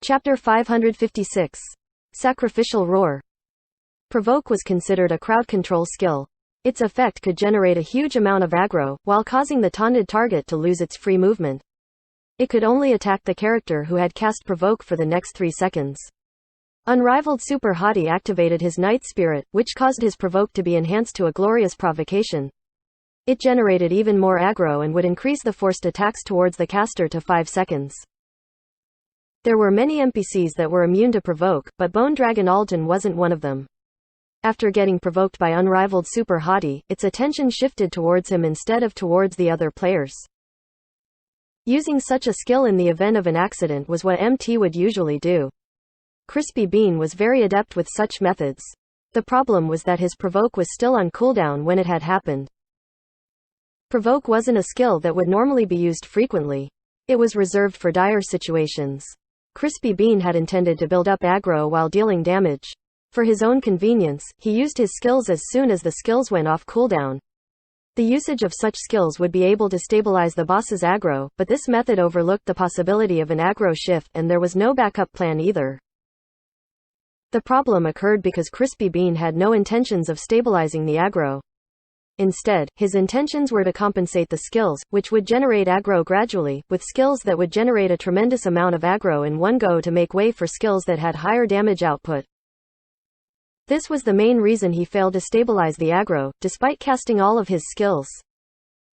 Chapter 556. Sacrificial Roar. Provoke was considered a crowd control skill. Its effect could generate a huge amount of aggro, while causing the taunted target to lose its free movement. It could only attack the character who had cast Provoke for the next 3 seconds. Unrivaled Super Hottie activated his Night Spirit, which caused his Provoke to be enhanced to a glorious provocation. It generated even more aggro and would increase the forced attacks towards the caster to 5 seconds. There were many NPCs that were immune to Provoke, but Bone Dragon Alden wasn't one of them. After getting provoked by Unrivaled Super Hottie, its attention shifted towards him instead of towards the other players. Using such a skill in the event of an accident was what MT would usually do. Crispy Bean was very adept with such methods. The problem was that his Provoke was still on cooldown when it had happened. Provoke wasn't a skill that would normally be used frequently. It was reserved for dire situations. Crispy Bean had intended to build up aggro while dealing damage. For his own convenience, he used his skills as soon as the skills went off cooldown. The usage of such skills would be able to stabilize the boss's aggro, but this method overlooked the possibility of an aggro shift, and there was no backup plan either. The problem occurred because Crispy Bean had no intentions of stabilizing the aggro. Instead, his intentions were to compensate the skills, which would generate aggro gradually, with skills that would generate a tremendous amount of aggro in one go to make way for skills that had higher damage output. This was the main reason he failed to stabilize the aggro, despite casting all of his skills.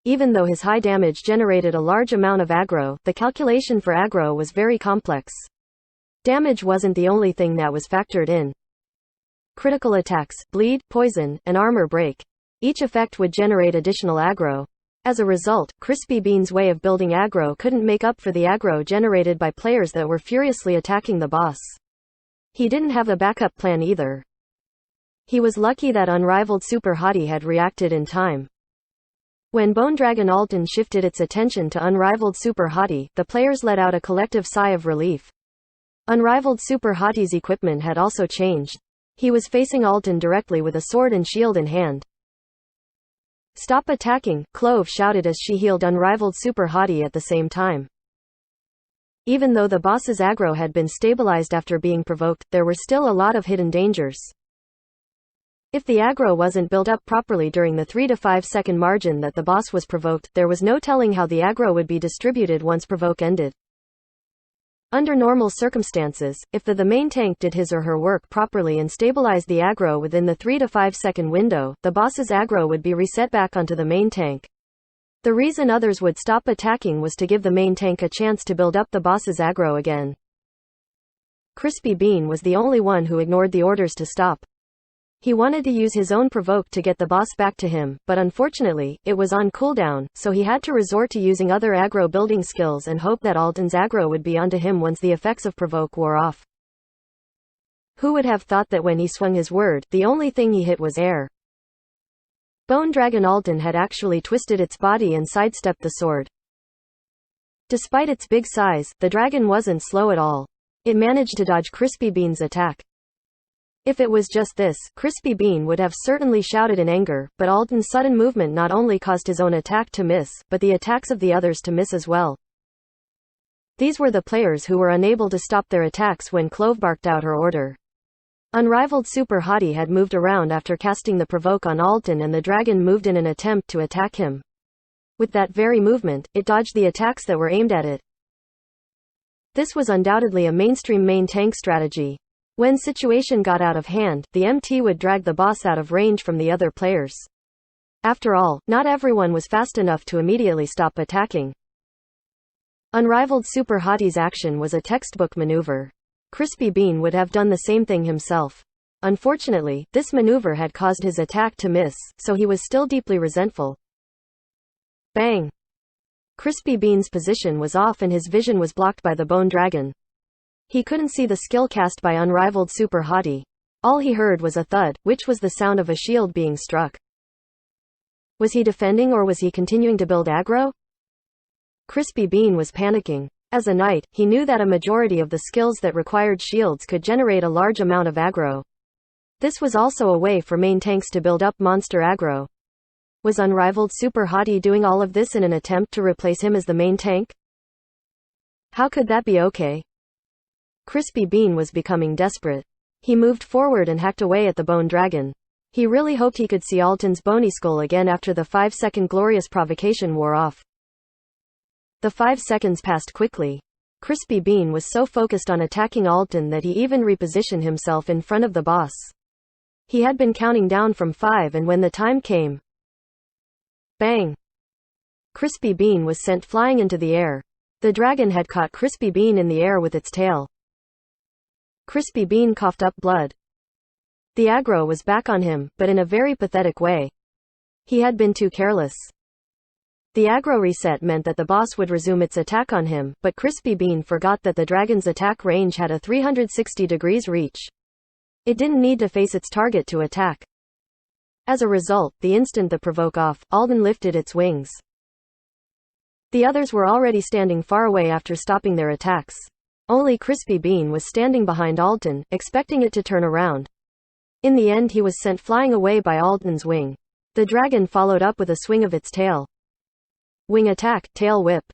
Even though his high damage generated a large amount of aggro, the calculation for aggro was very complex. Damage wasn't the only thing that was factored in. Critical attacks, bleed, poison, and armor break. Each effect would generate additional aggro. As a result, Crispy Bean's way of building aggro couldn't make up for the aggro generated by players that were furiously attacking the boss. He didn't have a backup plan either. He was lucky that Unrivaled Super Hottie had reacted in time. When Bone Dragon Alden shifted its attention to Unrivaled Super Hottie, the players let out a collective sigh of relief. Unrivaled Super Hottie's equipment had also changed. He was facing Alden directly with a sword and shield in hand. "Stop attacking," Clove shouted as she healed Unrivaled Super Hottie at the same time. Even though the boss's aggro had been stabilized after being provoked, there were still a lot of hidden dangers. If the aggro wasn't built up properly during the 3 to 5 second margin that the boss was provoked, there was no telling how the aggro would be distributed once provoke ended. Under normal circumstances, if the main tank did his or her work properly and stabilized the aggro within the 3 to 5 second window, the boss's aggro would be reset back onto the main tank. The reason others would stop attacking was to give the main tank a chance to build up the boss's aggro again. Crispy Bean was the only one who ignored the orders to stop. He wanted to use his own provoke to get the boss back to him, but unfortunately, it was on cooldown, so he had to resort to using other aggro building skills and hope that Alden's aggro would be onto him once the effects of provoke wore off. Who would have thought that when he swung his word, the only thing he hit was air? Bone Dragon Alden had actually twisted its body and sidestepped the sword. Despite its big size, the dragon wasn't slow at all. It managed to dodge Crispy Bean's attack. If it was just this, Crispy Bean would have certainly shouted in anger, but Alden's sudden movement not only caused his own attack to miss, but the attacks of the others to miss as well. These were the players who were unable to stop their attacks when Clove barked out her order. Unrivaled Super Hottie had moved around after casting the provoke on Alden, and the dragon moved in an attempt to attack him. With that very movement, it dodged the attacks that were aimed at it. This was undoubtedly a mainstream main tank strategy. When situation got out of hand, the MT would drag the boss out of range from the other players. After all, not everyone was fast enough to immediately stop attacking. Unrivaled Super Hottie's action was a textbook maneuver. Crispy Bean would have done the same thing himself. Unfortunately, this maneuver had caused his attack to miss, so he was still deeply resentful. Bang! Crispy Bean's position was off and his vision was blocked by the Bone Dragon. He couldn't see the skill cast by Unrivaled Super Hottie. All he heard was a thud, which was the sound of a shield being struck. Was he defending or was he continuing to build aggro? Crispy Bean was panicking. As a knight, he knew that a majority of the skills that required shields could generate a large amount of aggro. This was also a way for main tanks to build up monster aggro. Was Unrivaled Super Hottie doing all of this in an attempt to replace him as the main tank? How could that be okay? Crispy Bean was becoming desperate. He moved forward and hacked away at the bone dragon. He really hoped he could see Alton's bony skull again after the 5-second glorious provocation wore off. The 5 seconds passed quickly. Crispy Bean was so focused on attacking Alton that he even repositioned himself in front of the boss. He had been counting down from 5, and when the time came, bang! Crispy Bean was sent flying into the air. The dragon had caught Crispy Bean in the air with its tail. Crispy Bean coughed up blood. The aggro was back on him, but in a very pathetic way. He had been too careless. The aggro reset meant that the boss would resume its attack on him, but Crispy Bean forgot that the dragon's attack range had a 360 degrees reach. It didn't need to face its target to attack. As a result, the instant the provoke off, Alton lifted its wings. The others were already standing far away after stopping their attacks. Only Crispy Bean was standing behind Alton, expecting it to turn around. In the end, he was sent flying away by Alton's wing. The dragon followed up with a swing of its tail. Wing attack, tail whip.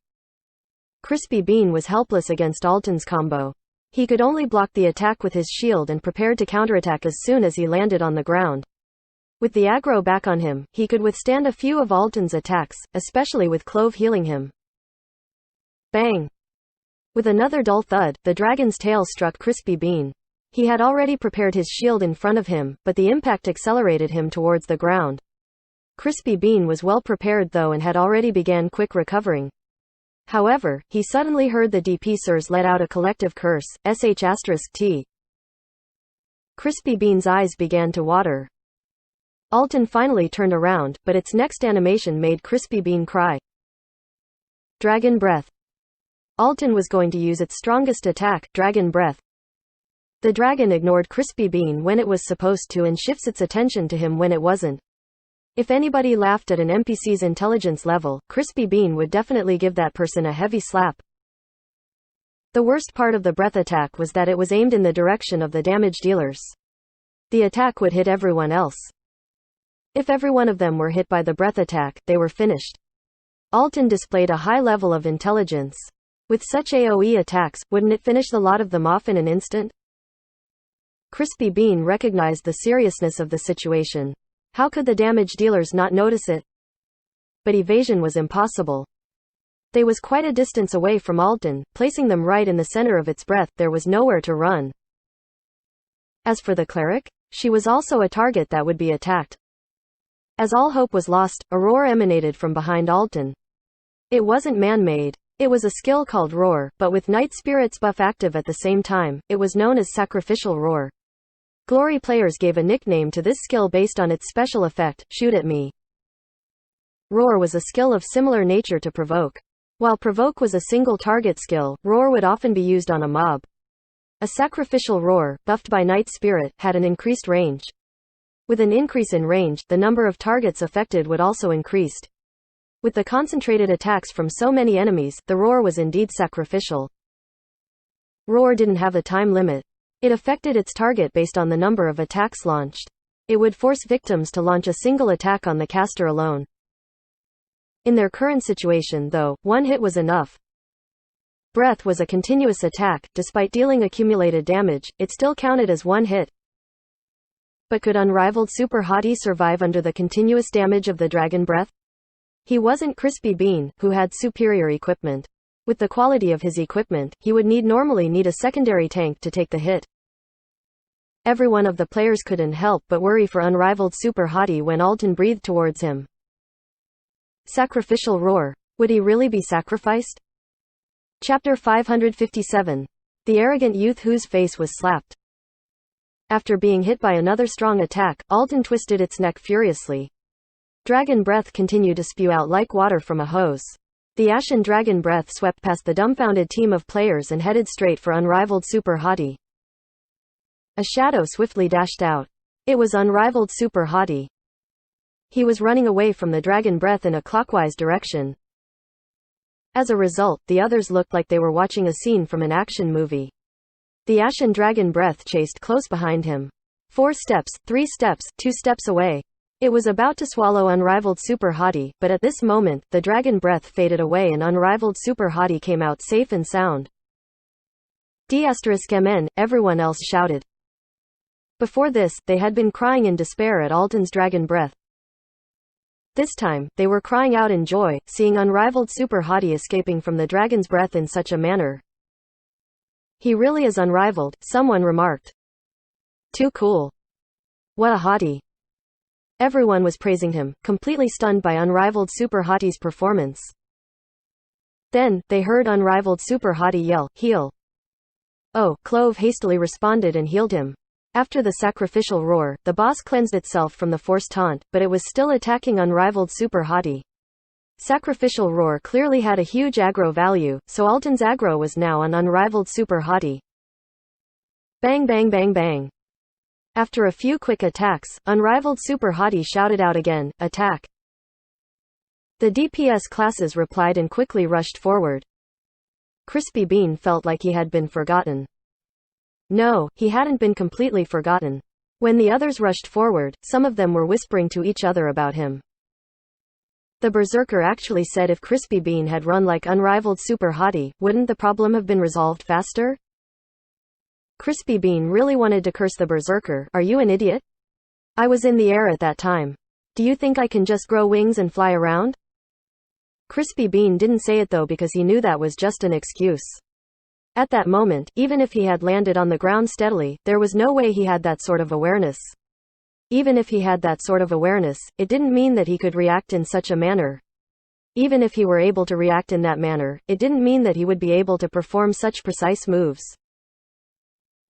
Crispy Bean was helpless against Alton's combo. He could only block the attack with his shield and prepared to counterattack as soon as he landed on the ground. With the aggro back on him, he could withstand a few of Alton's attacks, especially with Clove healing him. Bang! With another dull thud, the dragon's tail struck Crispy Bean. He had already prepared his shield in front of him, but the impact accelerated him towards the ground. Crispy Bean was well prepared though and had already began quick recovering. However, he suddenly heard the DPSers let out a collective curse, sh*t. Crispy Bean's eyes began to water. Alton finally turned around, but its next animation made Crispy Bean cry. Dragon Breath. Alton was going to use its strongest attack, Dragon Breath. The dragon ignored Crispy Bean when it was supposed to and shifts its attention to him when it wasn't. If anybody laughed at an NPC's intelligence level, Crispy Bean would definitely give that person a heavy slap. The worst part of the breath attack was that it was aimed in the direction of the damage dealers. The attack would hit everyone else. If every one of them were hit by the breath attack, they were finished. Alton displayed a high level of intelligence. With such AoE attacks, wouldn't it finish the lot of them off in an instant? Crispy Bean recognized the seriousness of the situation. How could the damage dealers not notice it? But evasion was impossible. They was quite a distance away from Alton, placing them right in the center of its breath. There was nowhere to run. As for the cleric, she was also a target that would be attacked. As all hope was lost, a roar emanated from behind Alton. It wasn't man-made. It was a skill called Roar, but with Night Spirit's buff active at the same time, it was known as Sacrificial Roar. Glory players gave a nickname to this skill based on its special effect, Shoot at Me. Roar was a skill of similar nature to Provoke. While Provoke was a single target skill, Roar would often be used on a mob. A Sacrificial Roar, buffed by Night Spirit, had an increased range. With an increase in range, the number of targets affected would also increase. With the concentrated attacks from so many enemies, the Roar was indeed sacrificial. Roar didn't have a time limit. It affected its target based on the number of attacks launched. It would force victims to launch a single attack on the caster alone. In their current situation though, one hit was enough. Breath was a continuous attack. Despite dealing accumulated damage, it still counted as one hit. But could Unrivaled Super Hottie survive under the continuous damage of the Dragon Breath? He wasn't Crispy Bean, who had superior equipment. With the quality of his equipment, he would normally need a secondary tank to take the hit. Every one of the players couldn't help but worry for Unrivaled Super Hottie when Alton breathed towards him. Sacrificial Roar. Would he really be sacrificed? Chapter 557. The arrogant youth whose face was slapped. After being hit by another strong attack, Alton twisted its neck furiously. Dragon Breath continued to spew out like water from a hose. The Ashen Dragon Breath swept past the dumbfounded team of players and headed straight for Unrivaled Super Hottie. A shadow swiftly dashed out. It was Unrivaled Super Hottie. He was running away from the Dragon Breath in a clockwise direction. As a result, the others looked like they were watching a scene from an action movie. The Ashen Dragon Breath chased close behind him. 4 steps, 3 steps, 2 steps away. It was about to swallow Unrivaled Super Hottie, but at this moment, the Dragon Breath faded away and Unrivaled Super Hottie came out safe and sound. D*MN, everyone else shouted. Before this, they had been crying in despair at Alton's dragon breath. This time, they were crying out in joy, seeing unrivaled super hottie escaping from the dragon's breath in such a manner. He really is unrivaled, someone remarked. Too cool. What a hottie. Everyone was praising him, completely stunned by unrivaled super hottie's performance. Then, they heard unrivaled super hottie yell, heal. Oh, Clove hastily responded and healed him. After the sacrificial roar, the boss cleansed itself from the forced taunt, but it was still attacking unrivaled super hottie. Sacrificial roar clearly had a huge aggro value, so Alton's aggro was now on unrivaled super hottie. Bang bang bang bang. After a few quick attacks, unrivaled super hottie shouted out again, attack. The DPS classes replied and quickly rushed forward. Crispy Bean felt like he had been forgotten. No, he hadn't been completely forgotten. When the others rushed forward, some of them were whispering to each other about him. The Berserker actually said if Crispy Bean had run like unrivaled super hottie, wouldn't the problem have been resolved faster? Crispy Bean really wanted to curse the Berserker. Are you an idiot? I was in the air at that time. Do you think I can just grow wings and fly around? Crispy Bean didn't say it though because he knew that was just an excuse. At that moment, even if he had landed on the ground steadily, there was no way he had that sort of awareness. Even if he had that sort of awareness, it didn't mean that he could react in such a manner. Even if he were able to react in that manner, it didn't mean that he would be able to perform such precise moves.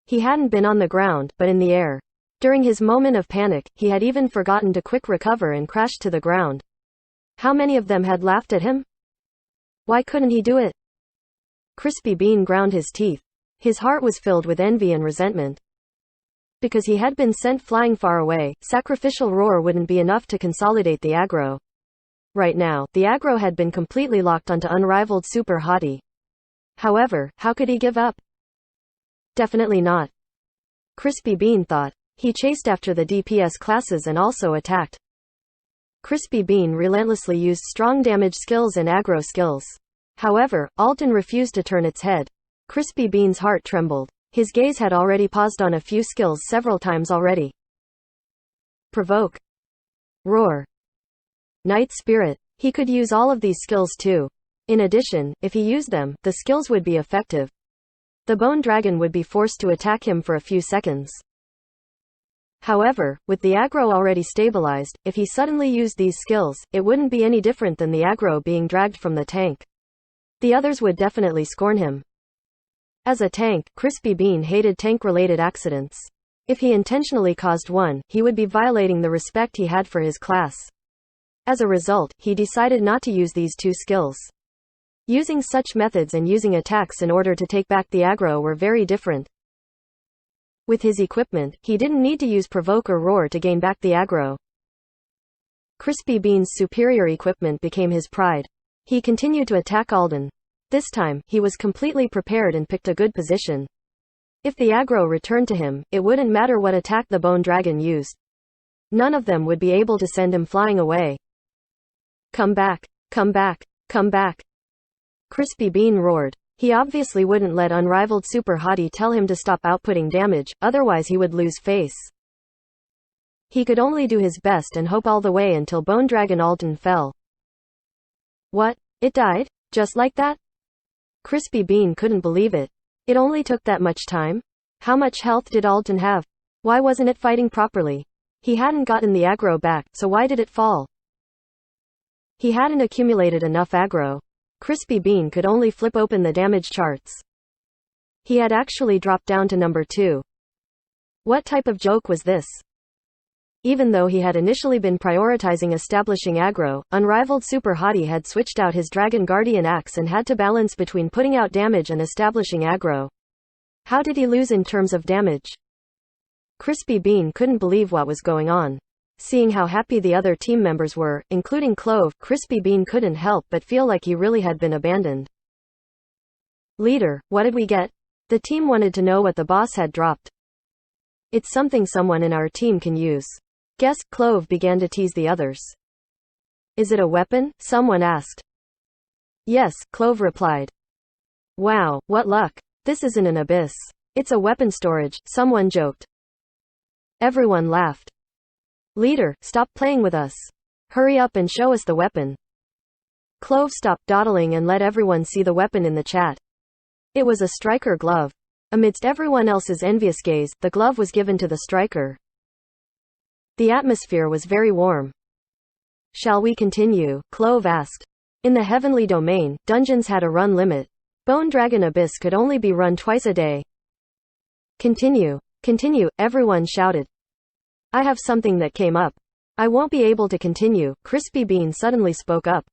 He hadn't been on the ground, but in the air. During his moment of panic, he had even forgotten to quick recover and crashed to the ground. How many of them had laughed at him? Why couldn't he do it? Crispy Bean ground his teeth. His heart was filled with envy and resentment. Because he had been sent flying far away, sacrificial roar wouldn't be enough to consolidate the aggro. Right now, the aggro had been completely locked onto unrivaled super hottie. However, how could he give up? Definitely not. Crispy Bean thought. He chased after the DPS classes and also attacked. Crispy Bean relentlessly used strong damage skills and aggro skills. However, Alton refused to turn its head. Crispy Bean's heart trembled. His gaze had already paused on a few skills several times already. Provoke. Roar. Night Spirit. He could use all of these skills too. In addition, if he used them, the skills would be effective. The Bone Dragon would be forced to attack him for a few seconds. However, with the aggro already stabilized, if he suddenly used these skills, it wouldn't be any different than the aggro being dragged from the tank. The others would definitely scorn him. As a tank, Crispy Bean hated tank-related accidents. If he intentionally caused one, he would be violating the respect he had for his class. As a result, he decided not to use these two skills. Using such methods and using attacks in order to take back the aggro were very different. With his equipment, he didn't need to use Provoke or Roar to gain back the aggro. Crispy Bean's superior equipment became his pride. He continued to attack Alton. This time, he was completely prepared and picked a good position. If the aggro returned to him, it wouldn't matter what attack the Bone Dragon used. None of them would be able to send him flying away. Come back, come back, come back. Crispy Bean roared. He obviously wouldn't let unrivaled super hottie tell him to stop outputting damage, otherwise he would lose face. He could only do his best and hope all the way until Bone Dragon Alton fell. What? It died? Just like that? Crispy Bean couldn't believe it. It only took that much time? How much health did Alton have? Why wasn't it fighting properly? He hadn't gotten the aggro back, so why did it fall? He hadn't accumulated enough aggro. Crispy Bean could only flip open the damage charts. He had actually dropped down to number 2. What type of joke was this? Even though he had initially been prioritizing establishing aggro, unrivaled super hottie had switched out his Dragon Guardian axe and had to balance between putting out damage and establishing aggro. How did he lose in terms of damage? Crispy Bean couldn't believe what was going on. Seeing how happy the other team members were, including Clove, Crispy Bean couldn't help but feel like he really had been abandoned. Leader, what did we get? The team wanted to know what the boss had dropped. It's something someone in our team can use. Guess. Clove began to tease the others. Is it a weapon? Someone asked. Yes, Clove replied. Wow, what luck. This isn't an abyss. It's a weapon storage, someone joked. Everyone laughed. Leader, stop playing with us. Hurry up and show us the weapon. Clove stopped dawdling and let everyone see the weapon in the chat. It was a striker glove. Amidst everyone else's envious gaze, the glove was given to the striker. The atmosphere was very warm. Shall we continue? Clove asked. In the heavenly domain, dungeons had a run limit. Bone Dragon Abyss could only be run twice a day. Continue. Continue, everyone shouted. I have something that came up. I won't be able to continue, Crispy Bean suddenly spoke up.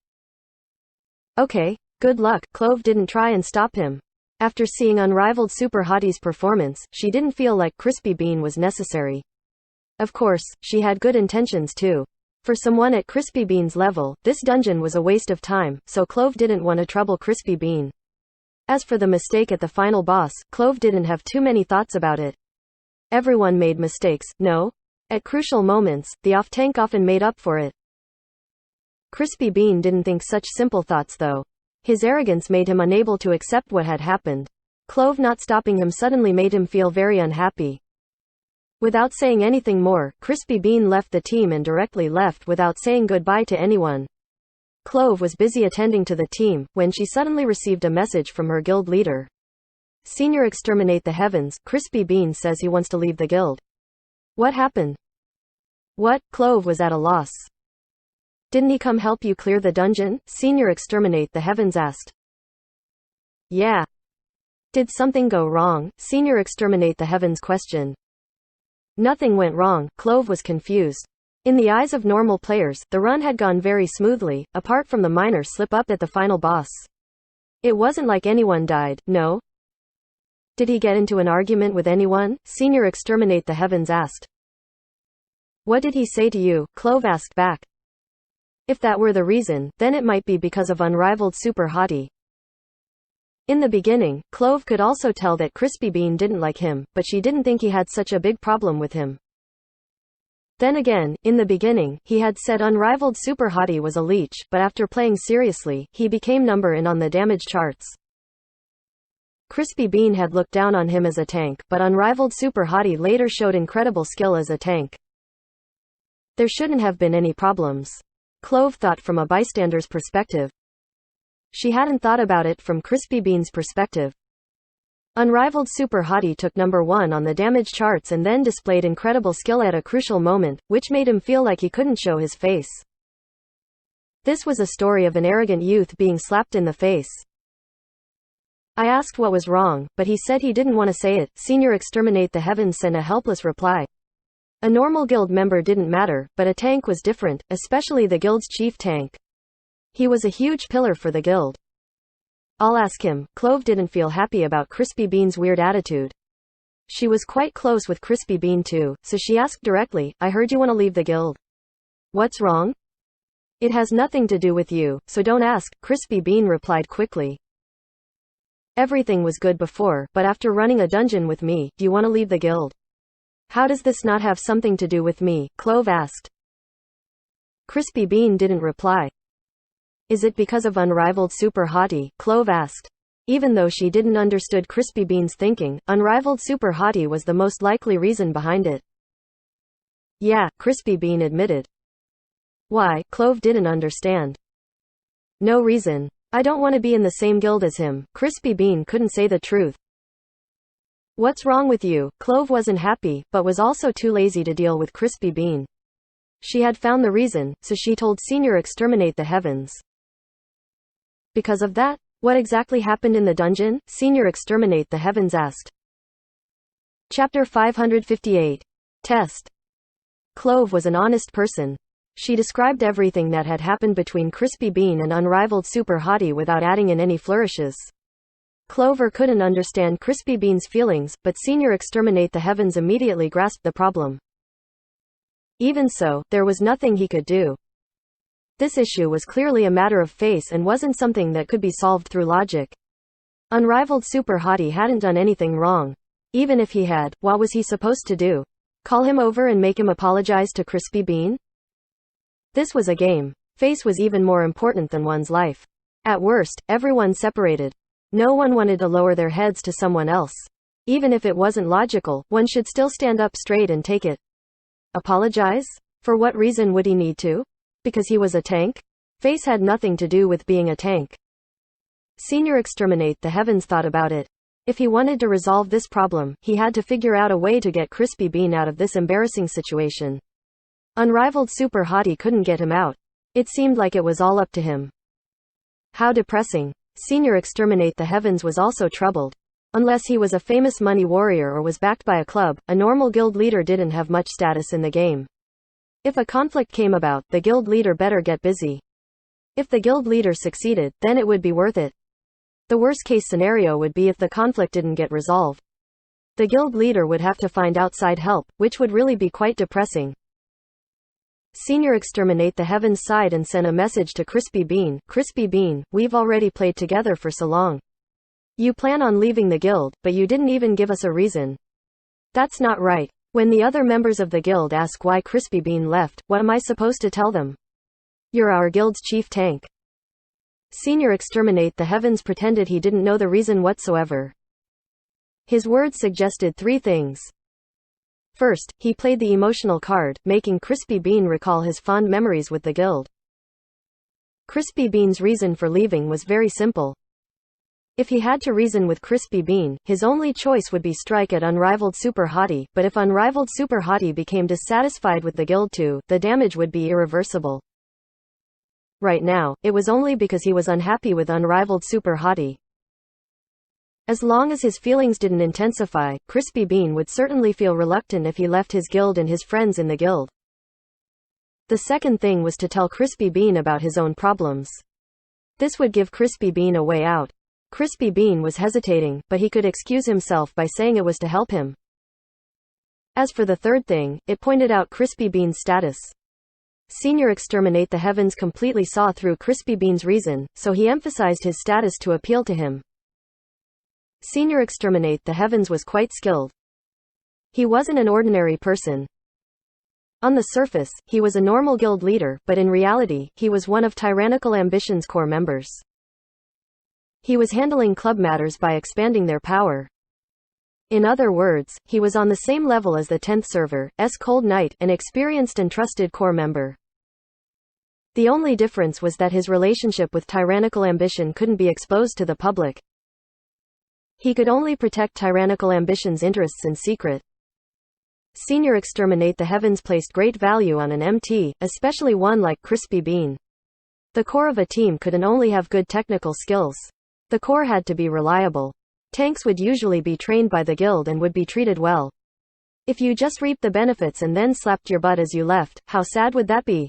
Okay, good luck. Clove didn't try and stop him. After seeing Unrivaled Super Hottie's performance, she didn't feel like Crispy Bean was necessary. Of course, she had good intentions too. For someone at Crispy Bean's level, this dungeon was a waste of time, so Clove didn't want to trouble Crispy Bean. As for the mistake at the final boss, Clove didn't have too many thoughts about it. Everyone made mistakes, no? At crucial moments, the off-tank often made up for it. Crispy Bean didn't think such simple thoughts though. His arrogance made him unable to accept what had happened. Clove not stopping him suddenly made him feel very unhappy. Without saying anything more, Crispy Bean left the team and directly left without saying goodbye to anyone. Clove was busy attending to the team, when she suddenly received a message from her guild leader. Senior Exterminate the Heavens, Crispy Bean says he wants to leave the guild. What happened? What? Clove was at a loss. Didn't he come help you clear the dungeon? Senior Exterminate the Heavens asked. Yeah. Did something go wrong? Senior Exterminate the Heavens questioned. Nothing went wrong, Clove was confused. In the eyes of normal players, the run had gone very smoothly, apart from the minor slip-up at the final boss. It wasn't like anyone died, no? Did he get into an argument with anyone? Senior Exterminate the Heavens asked. What did he say to you? Clove asked back. If that were the reason, then it might be because of Unrivaled Super Hottie. In the beginning, Clove could also tell that Crispy Bean didn't like him, but she didn't think he had such a big problem with him. Then again, in the beginning, he had said Unrivaled Super Hottie was a leech, but after playing seriously, he became number 1 on the damage charts. Crispy Bean had looked down on him as a tank, but Unrivaled Super Hottie later showed incredible skill as a tank. There shouldn't have been any problems. Clove thought from a bystander's perspective. She hadn't thought about it from Crispy Bean's perspective. Unrivaled Super Hottie took number 1 on the damage charts and then displayed incredible skill at a crucial moment, which made him feel like he couldn't show his face. This was a story of an arrogant youth being slapped in the face. I asked what was wrong, but he said he didn't want to say it. Senior Exterminate the Heavens sent a helpless reply. A normal guild member didn't matter, but a tank was different, especially the guild's chief tank. He was a huge pillar for the guild. I'll ask him. Clove didn't feel happy about Crispy Bean's weird attitude. She was quite close with Crispy Bean too, so she asked directly, I heard you want to leave the guild. What's wrong? It has nothing to do with you, so don't ask, Crispy Bean replied quickly. Everything was good before, but after running a dungeon with me, do you want to leave the guild? How does this not have something to do with me? Clove asked. Crispy Bean didn't reply. Is it because of Unrivaled Super Hottie? Clove asked. Even though she didn't understood Crispy Bean's thinking, Unrivaled Super Hottie was the most likely reason behind it. Yeah, Crispy Bean admitted. Why? Clove didn't understand. No reason. I don't want to be in the same guild as him. Crispy Bean couldn't say the truth. What's wrong with you? Clove wasn't happy, but was also too lazy to deal with Crispy Bean. She had found the reason, so she told Senior Exterminate the Heavens. Because of that? What exactly happened in the dungeon? Senior Exterminate the Heavens asked. Chapter 558. Test. Clove was an honest person. She described everything that had happened between Crispy Bean and Unrivaled Super Hottie without adding in any flourishes. Clover couldn't understand Crispy Bean's feelings, but Senior Exterminate the Heavens immediately grasped the problem. Even so, there was nothing he could do. This issue was clearly a matter of face and wasn't something that could be solved through logic. Unrivaled Super Hottie hadn't done anything wrong. Even if he had, what was he supposed to do? Call him over and make him apologize to Crispy Bean? This was a game. Face was even more important than one's life. At worst, everyone separated. No one wanted to lower their heads to someone else. Even if it wasn't logical, one should still stand up straight and take it. Apologize? For what reason would he need to? Because he was a tank? Face had nothing to do with being a tank. Senior Exterminate the Heavens thought about it. If he wanted to resolve this problem, he had to figure out a way to get Crispy Bean out of this embarrassing situation. Unrivaled Super Hottie couldn't get him out. It seemed like it was all up to him. How depressing. Senior Exterminate the Heavens was also troubled. Unless he was a famous money warrior or was backed by a club, a normal guild leader didn't have much status in the game. If a conflict came about, the guild leader better get busy. If the guild leader succeeded, then it would be worth it. The worst case scenario would be if the conflict didn't get resolved. The guild leader would have to find outside help, which would really be quite depressing. Senior Exterminate the Heavens sighed and sent a message to Crispy Bean. Crispy Bean, we've already played together for so long. You plan on leaving the guild, but you didn't even give us a reason. That's not right. When the other members of the guild ask why Crispy Bean left, what am I supposed to tell them? You're our guild's chief tank. Senior Exterminate the Heavens pretended he didn't know the reason whatsoever. His words suggested three things. First, he played the emotional card, making Crispy Bean recall his fond memories with the guild. Crispy Bean's reason for leaving was very simple. If he had to reason with Crispy Bean, his only choice would be strike at Unrivaled Super Hottie, but if Unrivaled Super Hottie became dissatisfied with the guild too, the damage would be irreversible. Right now, it was only because he was unhappy with Unrivaled Super Hottie. As long as his feelings didn't intensify, Crispy Bean would certainly feel reluctant if he left his guild and his friends in the guild. The second thing was to tell Crispy Bean about his own problems. This would give Crispy Bean a way out. Crispy Bean was hesitating, but he could excuse himself by saying it was to help him. As for the third thing, it pointed out Crispy Bean's status. Senior Exterminate the Heavens completely saw through Crispy Bean's reason, so he emphasized his status to appeal to him. Senior Exterminate the Heavens was quite skilled. He wasn't an ordinary person. On the surface, he was a normal guild leader, but in reality, he was one of Tyrannical Ambition's core members. He was handling club matters by expanding their power. In other words, he was on the same level as the 10th server's Cold Knight, an experienced and trusted core member. The only difference was that his relationship with Tyrannical Ambition couldn't be exposed to the public. He could only protect Tyrannical Ambition's interests in secret. Senior Exterminate the Heavens placed great value on an MT, especially one like Crispy Bean. The core of a team couldn't only have good technical skills. The core had to be reliable. Tanks would usually be trained by the guild and would be treated well. If you just reaped the benefits and then slapped your butt as you left, how sad would that be?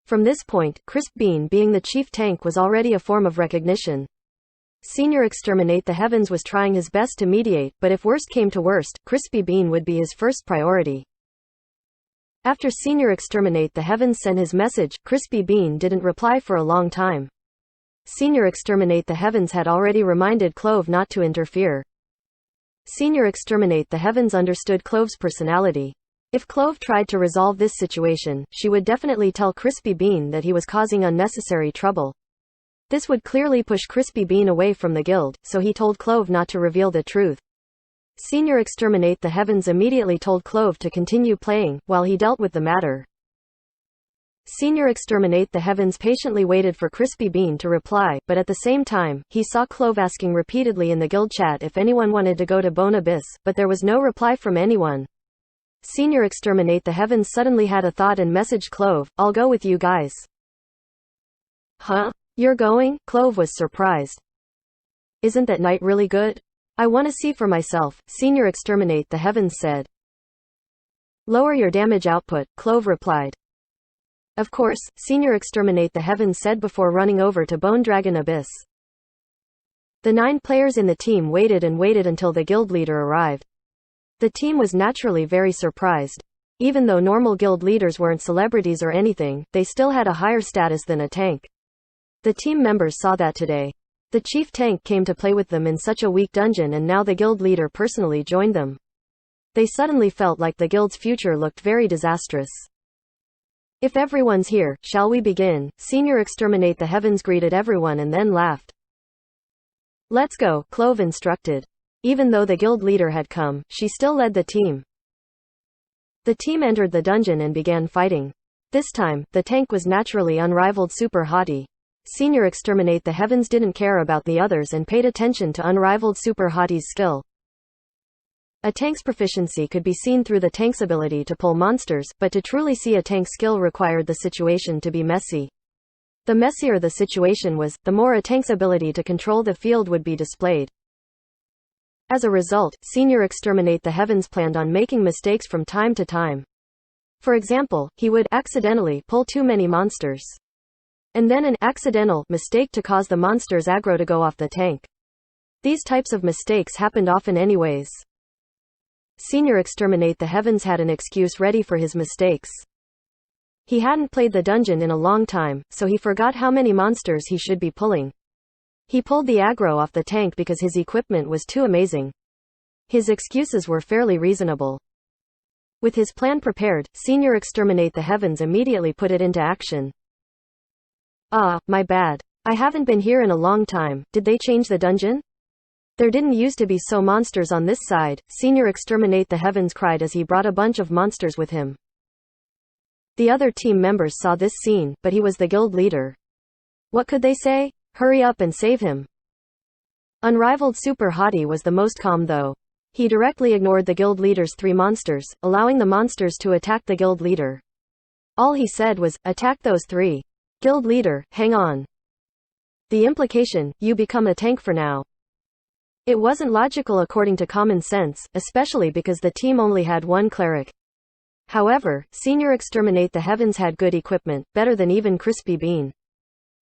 From this point, Crispy Bean being the chief tank was already a form of recognition. Senior Exterminate the Heavens was trying his best to mediate, but if worst came to worst, Crispy Bean would be his first priority. After Senior Exterminate the Heavens sent his message, Crispy Bean didn't reply for a long time. Senior Exterminate the Heavens had already reminded Clove not to interfere. Senior Exterminate the Heavens understood Clove's personality. If Clove tried to resolve this situation, she would definitely tell Crispy Bean that he was causing unnecessary trouble. This would clearly push Crispy Bean away from the guild, so he told Clove not to reveal the truth. Senior Exterminate the Heavens immediately told Clove to continue playing, while he dealt with the matter. Senior Exterminate the Heavens patiently waited for Crispy Bean to reply, but at the same time, he saw Clove asking repeatedly in the guild chat if anyone wanted to go to Bone Abyss, but there was no reply from anyone. Senior Exterminate the Heavens suddenly had a thought and messaged Clove, "I'll go with you guys." Huh? You're going? Clove was surprised. Isn't that night really good? I want to see for myself, Senior Exterminate the Heavens said. Lower your damage output, Clove replied. Of course, Senior Exterminate the Heavens said before running over to Bone Dragon Abyss. The 9 players in the team waited and waited until the guild leader arrived. The team was naturally very surprised. Even though normal guild leaders weren't celebrities or anything, they still had a higher status than a tank. The team members saw that today. The chief tank came to play with them in such a weak dungeon and now the guild leader personally joined them. They suddenly felt like the guild's future looked very disastrous. If everyone's here, shall we begin? Senior Exterminate the Heavens greeted everyone and then laughed. Let's go, Clove instructed. Even though the guild leader had come, she still led the team. The team entered the dungeon and began fighting. This time, the tank was naturally unrivaled Super Hottie. Senior Exterminate the Heavens didn't care about the others and paid attention to unrivaled Super Hottie's skill. A tank's proficiency could be seen through the tank's ability to pull monsters, but to truly see a tank's skill required the situation to be messy. The messier the situation was, the more a tank's ability to control the field would be displayed. As a result, Senior Exterminate the Heavens planned on making mistakes from time to time. For example, he would accidentally pull too many monsters. And then an accidental mistake to cause the monster's aggro to go off the tank. These types of mistakes happened often anyways. Senior Exterminate the Heavens had an excuse ready for his mistakes. He hadn't played the dungeon in a long time, so he forgot how many monsters he should be pulling. He pulled the aggro off the tank because his equipment was too amazing. His excuses were fairly reasonable. With his plan prepared, Senior Exterminate the Heavens immediately put it into action. My bad. I haven't been here in a long time. Did they change the dungeon? There didn't used to be so monsters on this side, Senior Exterminate the Heavens cried as he brought a bunch of monsters with him. The other team members saw this scene, but he was the guild leader. What could they say? Hurry up and save him. Unrivaled Super Hottie was the most calm though. He directly ignored the guild leader's 3 monsters, allowing the monsters to attack the guild leader. All he said was, attack those 3. Guild leader, hang on. The implication, you become a tank for now. It wasn't logical according to common sense, especially because the team only had 1 cleric. However, Senior Exterminate the Heavens had good equipment, better than even Crispy Bean.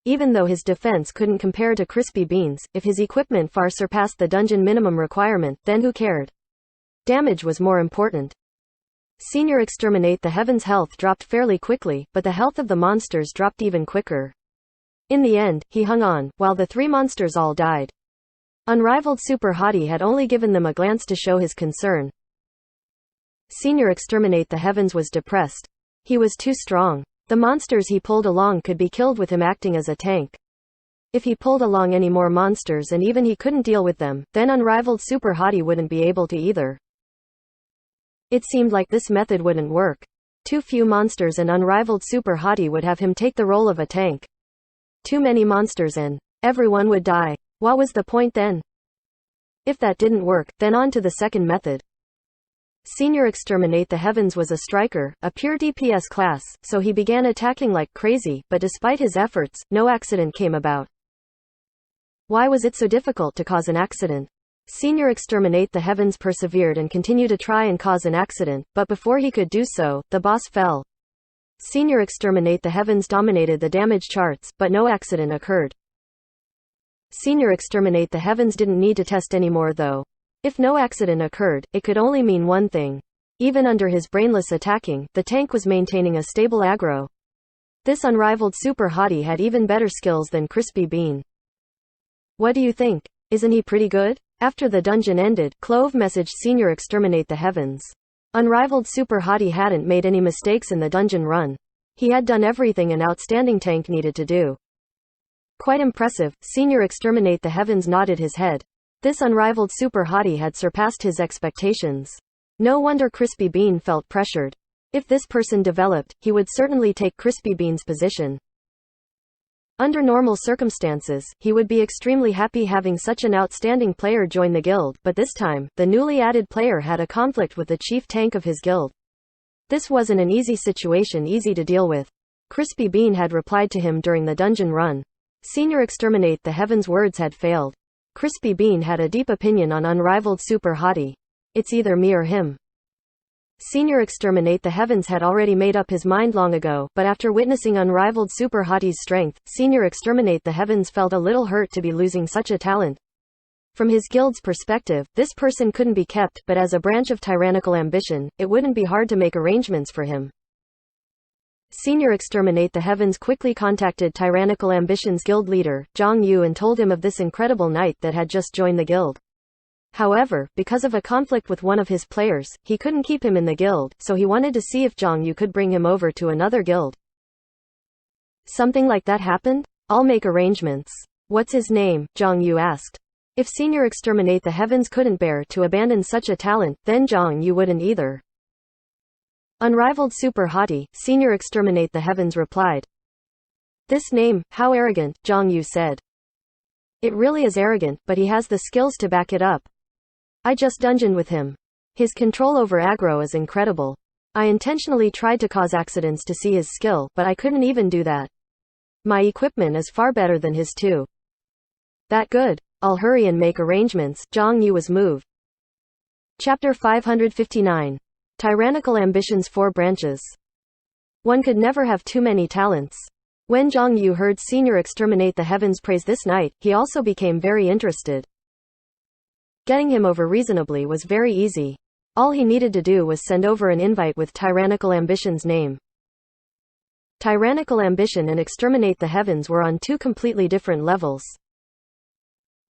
Even though his defense couldn't compare to Crispy Bean's, if his equipment far surpassed the dungeon minimum requirement, then who cared? Damage was more important. Senior Exterminate the Heavens' health dropped fairly quickly, but the health of the monsters dropped even quicker. In the end, he hung on, while the 3 monsters all died. Unrivaled Super Hottie had only given them a glance to show his concern. Senior Exterminate the Heavens was depressed. He was too strong. The monsters he pulled along could be killed with him acting as a tank. If he pulled along any more monsters and even he couldn't deal with them, then Unrivaled Super Hottie wouldn't be able to either. It seemed like this method wouldn't work. Too few monsters and Unrivaled Super Hottie would have him take the role of a tank. Too many monsters and everyone would die. What was the point then? If that didn't work, then on to the second method. Senior Exterminate the Heavens was a striker, a pure DPS class, so he began attacking like crazy, but despite his efforts, no accident came about. Why was it so difficult to cause an accident? Senior Exterminate the Heavens persevered and continued to try and cause an accident, but before he could do so, the boss fell. Senior Exterminate the Heavens dominated the damage charts, but no accident occurred. Senior Exterminate the Heavens didn't need to test anymore though. If no accident occurred, it could only mean one thing. Even under his brainless attacking, the tank was maintaining a stable aggro. This unrivaled Super Hottie had even better skills than Crispy Bean. What do you think? Isn't he pretty good? After the dungeon ended, Clove messaged Senior Exterminate the Heavens. Unrivaled Super Hottie hadn't made any mistakes in the dungeon run. He had done everything an outstanding tank needed to do. Quite impressive, Senior Exterminate the Heavens nodded his head. This unrivaled Super Hottie had surpassed his expectations. No wonder Crispy Bean felt pressured. If this person developed, he would certainly take Crispy Bean's position. Under normal circumstances, he would be extremely happy having such an outstanding player join the guild, but this time, the newly added player had a conflict with the chief tank of his guild. This wasn't an easy situation easy to deal with. Crispy Bean had replied to him during the dungeon run. Senior Exterminate the Heavens' words had failed. Crispy Bean had a deep opinion on unrivaled Super Hottie. It's either me or him. Senior Exterminate the Heavens had already made up his mind long ago, but after witnessing unrivaled Super Hottie's strength, Senior Exterminate the Heavens felt a little hurt to be losing such a talent. From his guild's perspective, this person couldn't be kept, but as a branch of tyrannical ambition, it wouldn't be hard to make arrangements for him. Senior Exterminate the Heavens quickly contacted Tyrannical Ambition's guild leader, Zhang Yu, and told him of this incredible knight that had just joined the guild. However, because of a conflict with one of his players, he couldn't keep him in the guild, so he wanted to see if Zhang Yu could bring him over to another guild. Something like that happened? I'll make arrangements. What's his name? Zhang Yu asked. If Senior Exterminate the Heavens couldn't bear to abandon such a talent, then Zhang Yu wouldn't either. Unrivaled super hottie, Senior Exterminate the Heavens replied. This name, how arrogant, Zhang Yu said. It really is arrogant, but he has the skills to back it up. I just dungeoned with him. His control over aggro is incredible. I intentionally tried to cause accidents to see his skill, but I couldn't even do that. My equipment is far better than his too. That good. I'll hurry and make arrangements. Zhang Yu was moved. Chapter 559. Tyrannical Ambitions 4 Branches. One could never have too many talents. When Zhang Yu heard Senior Exterminate the Heavens praise this knight, he also became very interested. Getting him over reasonably was very easy. All he needed to do was send over an invite with Tyrannical Ambition's name. Tyrannical Ambition and Exterminate the Heavens were on two completely different levels.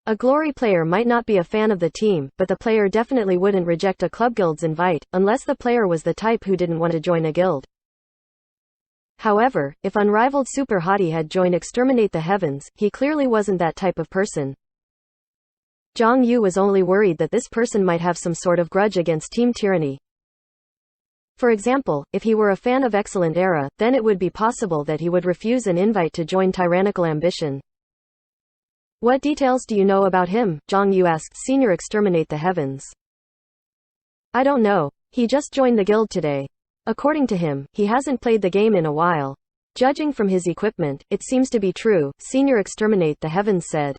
A glory player might not be a fan of the team, but the player definitely wouldn't reject a club guild's invite, unless the player was the type who didn't want to join a guild. However, if Unrivaled Super Hottie had joined Exterminate the Heavens, he clearly wasn't that type of person. Zhang Yu was only worried that this person might have some sort of grudge against Team Tyranny. For example, if he were a fan of Excellent Era, then it would be possible that he would refuse an invite to join Tyrannical Ambition. What details do you know about him? Zhang Yu asked Senior Exterminate the Heavens. I don't know. He just joined the guild today. According to him, he hasn't played the game in a while. Judging from his equipment, it seems to be true, Senior Exterminate the Heavens said.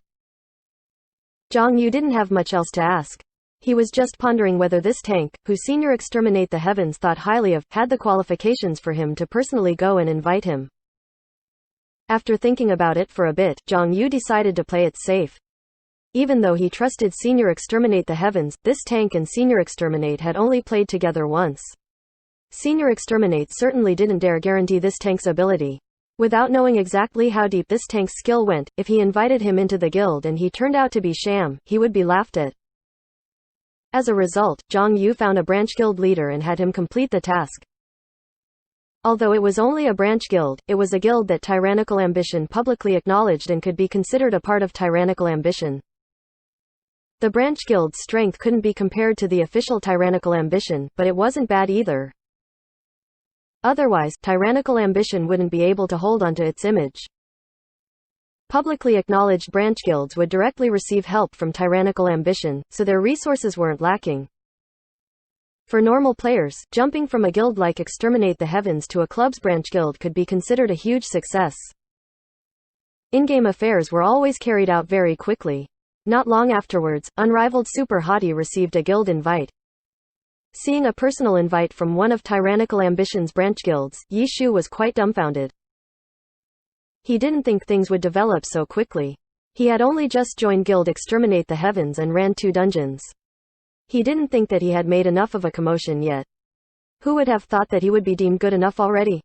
Zhang Yu didn't have much else to ask. He was just pondering whether this tank, who Senior Exterminate the Heavens thought highly of, had the qualifications for him to personally go and invite him. After thinking about it for a bit, Zhang Yu decided to play it safe. Even though he trusted Senior Exterminate the Heavens, this tank and Senior Exterminate had only played together once. Senior Exterminate certainly didn't dare guarantee this tank's ability. Without knowing exactly how deep this tank's skill went, if he invited him into the guild and he turned out to be sham, he would be laughed at. As a result, Zhang Yu found a branch guild leader and had him complete the task. Although it was only a branch guild, it was a guild that Tyrannical Ambition publicly acknowledged and could be considered a part of Tyrannical Ambition. The branch guild's strength couldn't be compared to the official Tyrannical Ambition, but it wasn't bad either. Otherwise, Tyrannical Ambition wouldn't be able to hold onto its image. Publicly acknowledged branch guilds would directly receive help from Tyrannical Ambition, so their resources weren't lacking. For normal players, jumping from a guild like Exterminate the Heavens to a club's branch guild could be considered a huge success. In-game affairs were always carried out very quickly. Not long afterwards, Unrivaled Super Hottie received a guild invite. Seeing a personal invite from one of Tyrannical Ambition's branch guilds, Yi Shu was quite dumbfounded. He didn't think things would develop so quickly. He had only just joined Guild Exterminate the Heavens and ran 2 dungeons. He didn't think that he had made enough of a commotion yet. Who would have thought that he would be deemed good enough already?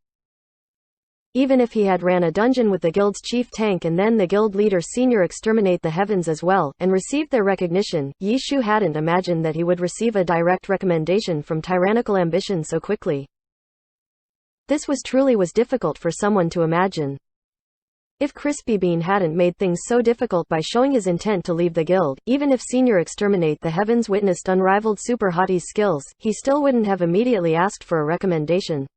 Even if he had ran a dungeon with the guild's chief tank and then the guild leader Senior Exterminate the Heavens as well, and received their recognition, Yi Shu hadn't imagined that he would receive a direct recommendation from Tyrannical Ambition so quickly. This was difficult for someone to imagine. If Crispy Bean hadn't made things so difficult by showing his intent to leave the guild, even if Senior Exterminate the Heavens witnessed Unrivaled Super Hottie's skills, he still wouldn't have immediately asked for a recommendation.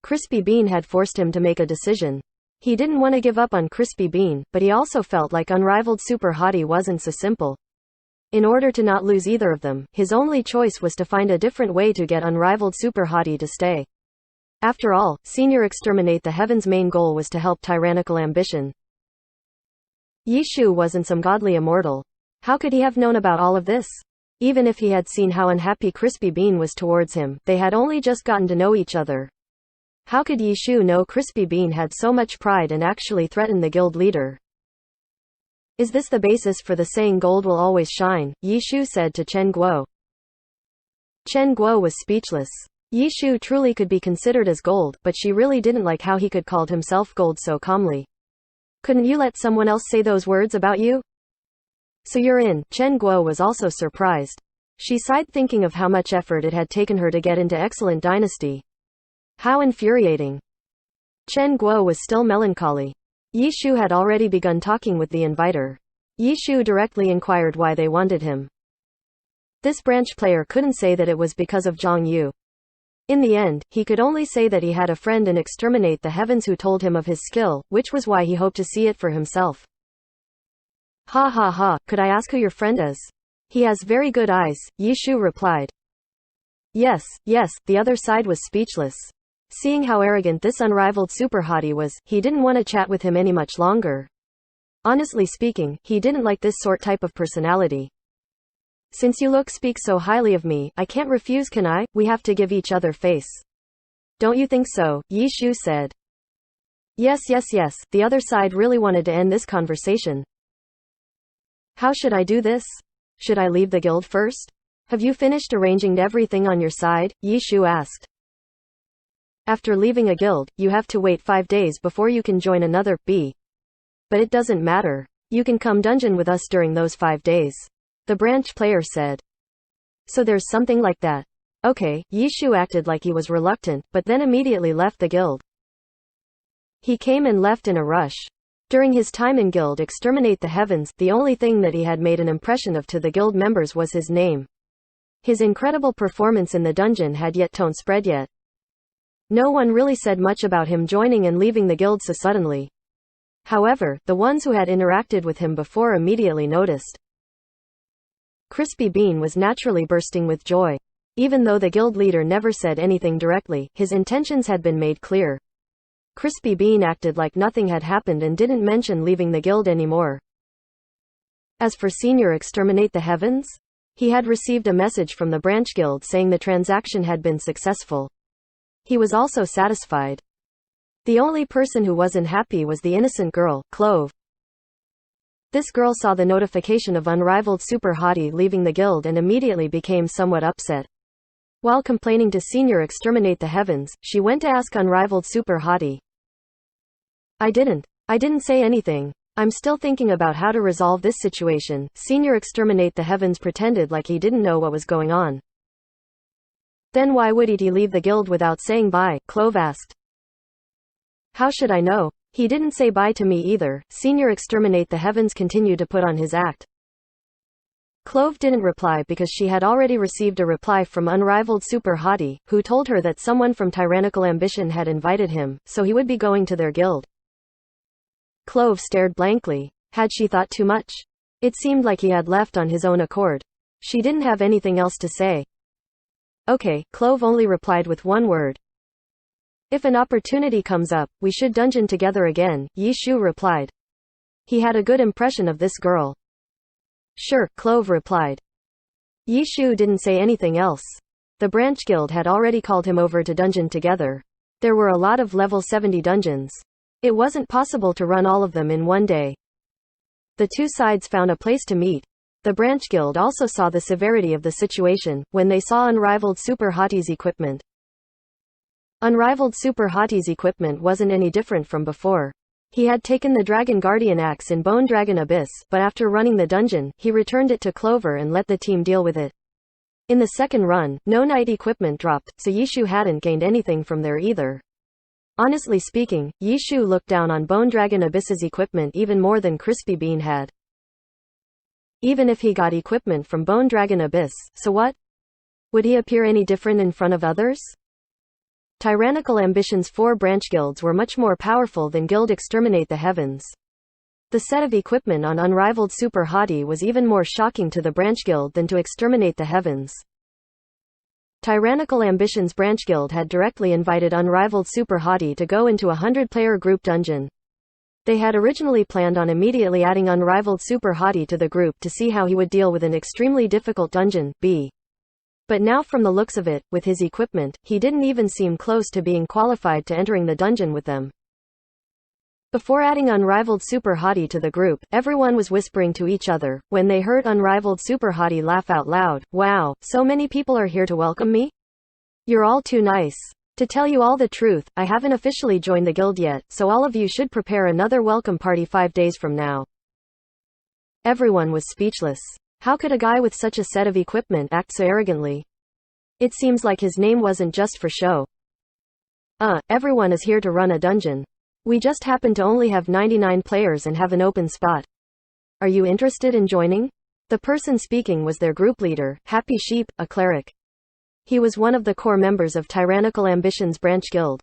Crispy Bean had forced him to make a decision. He didn't want to give up on Crispy Bean, but he also felt like Unrivaled Super Hottie wasn't so simple. In order to not lose either of them, his only choice was to find a different way to get Unrivaled Super Hottie to stay. After all, Senior Exterminate the Heavens' main goal was to help Tyrannical Ambition. Yi Shu wasn't some godly immortal. How could he have known about all of this? Even if he had seen how unhappy Crispy Bean was towards him, they had only just gotten to know each other. How could Yi Shu know Crispy Bean had so much pride and actually threaten the guild leader? Is this the basis for the saying gold will always shine? Yi Shu said to Chen Guo. Chen Guo was speechless. Yi Shu truly could be considered as gold, but she really didn't like how he could call himself gold so calmly. Couldn't you let someone else say those words about you? So you're in. Chen Guo was also surprised. She sighed thinking of how much effort it had taken her to get into Excellent Dynasty. How infuriating. Chen Guo was still melancholy. Yi Shu had already begun talking with the inviter. Yi Shu directly inquired why they wanted him. This branch player couldn't say that it was because of Zhang Yu. In the end, he could only say that he had a friend in Exterminate the Heavens who told him of his skill, which was why he hoped to see it for himself. Ha ha ha, could I ask who your friend is? He has very good eyes, Yi Shu replied. Yes, the other side was speechless. Seeing how arrogant this unrivaled super hottie was, he didn't want to chat with him any much longer. Honestly speaking, he didn't like this type of personality. Since you speak so highly of me, I can't refuse, can I? We have to give each other face. Don't you think so? Yi Shu said. Yes, the other side really wanted to end this conversation. How should I do this? Should I leave the guild first? Have you finished arranging everything on your side? Yi Shu asked. After leaving a guild, you have to wait 5 days before you can join another, But it doesn't matter. You can come dungeon with us during those 5 days. The branch player said. So there's something like that. Okay, Yi Shu acted like he was reluctant, but then immediately left the guild. He came and left in a rush. During his time in Guild Exterminate the Heavens, the only thing that he had made an impression of to the guild members was his name. His incredible performance in the dungeon had yet to spread yet. No one really said much about him joining and leaving the guild so suddenly. However, the ones who had interacted with him before immediately noticed. Crispy Bean was naturally bursting with joy. Even though the guild leader never said anything directly, his intentions had been made clear. Crispy Bean acted like nothing had happened and didn't mention leaving the guild anymore. As for Senior Exterminate the Heavens, he had received a message from the branch guild saying the transaction had been successful. He was also satisfied. The only person who wasn't happy was the innocent girl, Clove. This girl saw the notification of unrivaled super hottie leaving the guild and immediately became somewhat upset. While complaining to Senior Exterminate the Heavens, she went to ask unrivaled super hottie. I didn't say anything. I'm still thinking about how to resolve this situation. Senior Exterminate the Heavens pretended like he didn't know what was going on. Then why would he leave the guild without saying bye? Clove asked. How should I know? He didn't say bye to me either. Senior Exterminate the Heavens continued to put on his act. Clove didn't reply because she had already received a reply from unrivaled super hottie, who told her that someone from Tyrannical Ambition had invited him, so he would be going to their guild. Clove stared blankly. Had she thought too much? It seemed like he had left on his own accord. She didn't have anything else to say. Okay, Clove only replied with one word. If an opportunity comes up, we should dungeon together again, Yi Shu replied. He had a good impression of this girl. Sure, Clove replied. Yi Shu didn't say anything else. The branch guild had already called him over to dungeon together. There were a lot of level 70 dungeons. It wasn't possible to run all of them in one day. The two sides found a place to meet. The branch guild also saw the severity of the situation when they saw unrivaled super hottie's equipment. Unrivaled super hottie's equipment wasn't any different from before. He had taken the Dragon Guardian axe in Bone Dragon Abyss, but after running the dungeon, he returned it to Clover and let the team deal with it. In the second run, no knight equipment dropped, so Yi Shu hadn't gained anything from there either. Honestly speaking, Yi Shu looked down on Bone Dragon Abyss's equipment even more than Crispy Bean had. Even if he got equipment from Bone Dragon Abyss, so what? Would he appear any different in front of others? Tyrannical Ambition's 4 branch guilds were much more powerful than Guild Exterminate the Heavens. The set of equipment on Unrivaled Super Hottie was even more shocking to the branch guild than to Exterminate the Heavens. Tyrannical Ambition's branch guild had directly invited Unrivaled Super Hottie to go into a 100-player group dungeon. They had originally planned on immediately adding Unrivaled Super Hottie to the group to see how he would deal with an extremely difficult dungeon, But now from the looks of it, with his equipment, he didn't even seem close to being qualified to entering the dungeon with them. Before adding Unrivaled Super Hottie to the group, everyone was whispering to each other, when they heard Unrivaled Super Hottie laugh out loud, "Wow, so many people are here to welcome me? You're all too nice. To tell you all the truth, I haven't officially joined the guild yet, so all of you should prepare another welcome party 5 days from now." Everyone was speechless. How could a guy with such a set of equipment act so arrogantly? It seems like his name wasn't just for show. Everyone is here to run a dungeon. We just happen to only have 99 players and have an open spot. Are you interested in joining? The person speaking was their group leader, Happy Sheep, a cleric. He was one of the core members of Tyrannical Ambition's branch guild.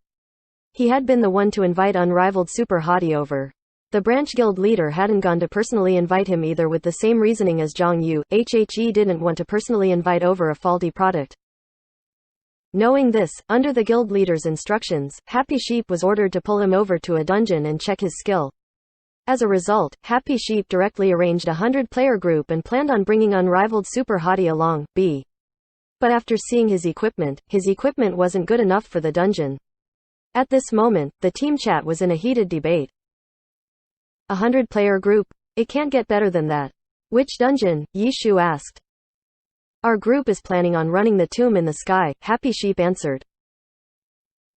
He had been the one to invite unrivaled Super Hottie over. The branch guild leader hadn't gone to personally invite him either, with the same reasoning as Zhang Yu. HHE didn't want to personally invite over a faulty product. Knowing this, under the guild leader's instructions, Happy Sheep was ordered to pull him over to a dungeon and check his skill. As a result, Happy Sheep directly arranged a 100-player group and planned on bringing unrivaled Super Hottie along. But after seeing his equipment wasn't good enough for the dungeon. At this moment, the team chat was in a heated debate. A 100-player group? It can't get better than that. Which dungeon? Yi Shu asked. Our group is planning on running the Tomb in the Sky, Happy Sheep answered.